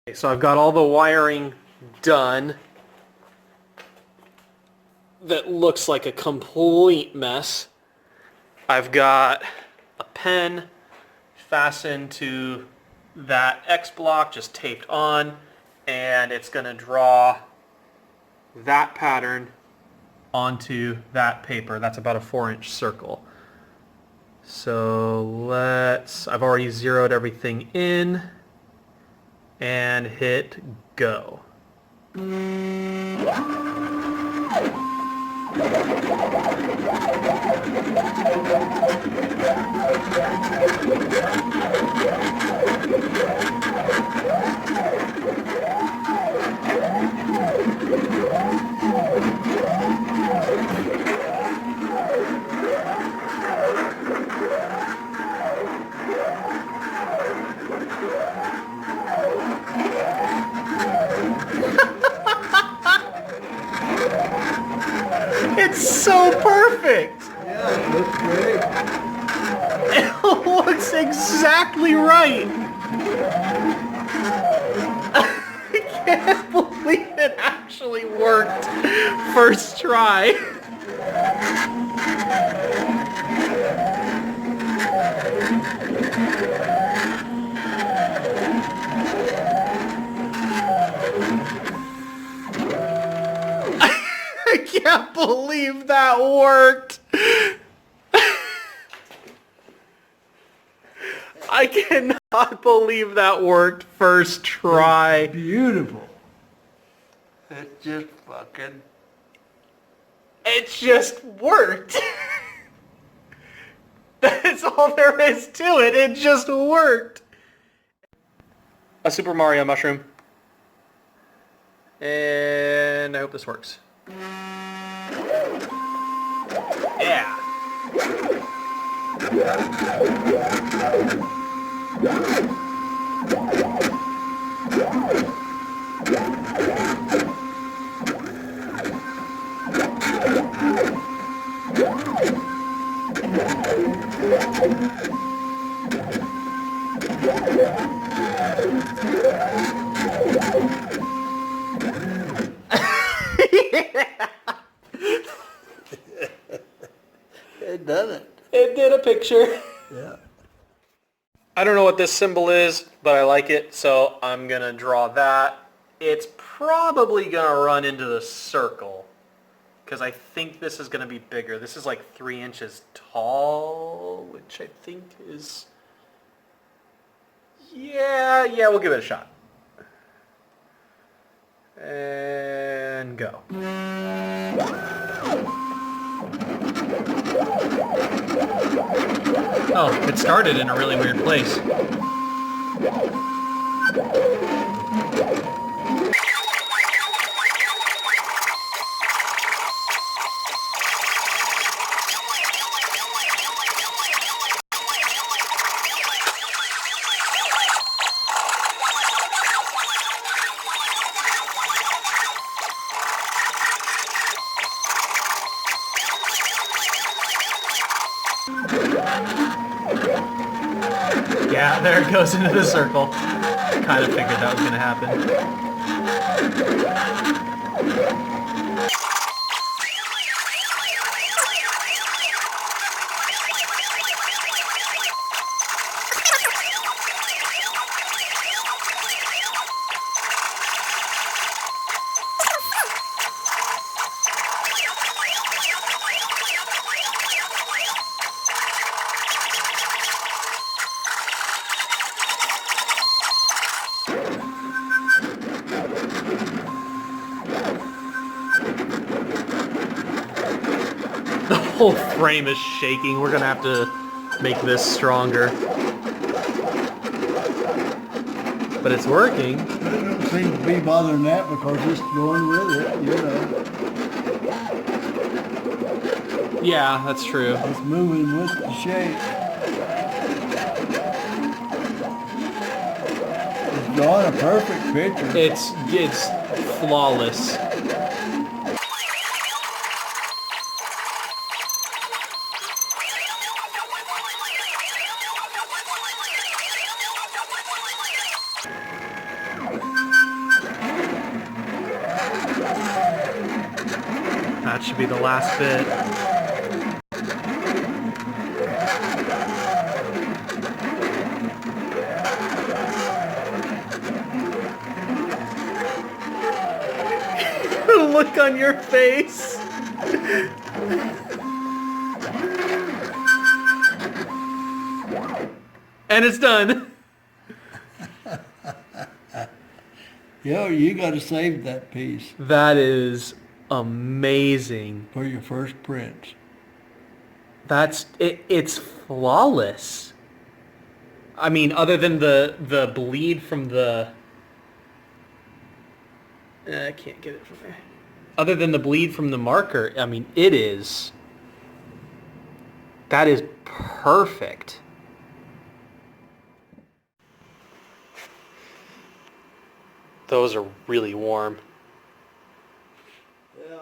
Okay, so I've got all the wiring done. That looks like a complete mess. I've got a pen fastened to that X block, just taped on, and it's going to draw that pattern onto that paper. That's about a 4-inch circle. So I've already zeroed everything in and hit go. It's so perfect! Yeah, it looks great. It looks exactly right! I can't believe it actually worked first try. I can't believe that worked. I cannot believe that worked first try. Beautiful. It just worked. That's all there is to it. It just worked. A Super Mario mushroom. And I hope this works. Yeah. It done it. It did a picture. Yeah. I don't know what this symbol is, but I like it, so I'm going to draw that. It's probably going to run into the circle, because I think this is going to be bigger. This is like 3 inches tall, which I think is... Yeah, we'll give it a shot. And go. Oh, it started in a really weird place. Yeah, there it goes into the circle. Kind of figured that was going to happen. The whole frame is shaking. We're gonna have to make this stronger. But it's working. It don't seem to be bothering that because it's going with it, you know. Yeah, that's true. It's moving with the shape. It's drawing a perfect picture. It's flawless. That should be the last bit. Look on your face. And it's done. Yeah, you gotta save that piece That is amazing. for your first prints. That's it. It's flawless. I mean, other than the bleed from the. I can't get it from there. Other than the bleed from the marker, I mean, it is. That is perfect. Those are really warm. Yeah.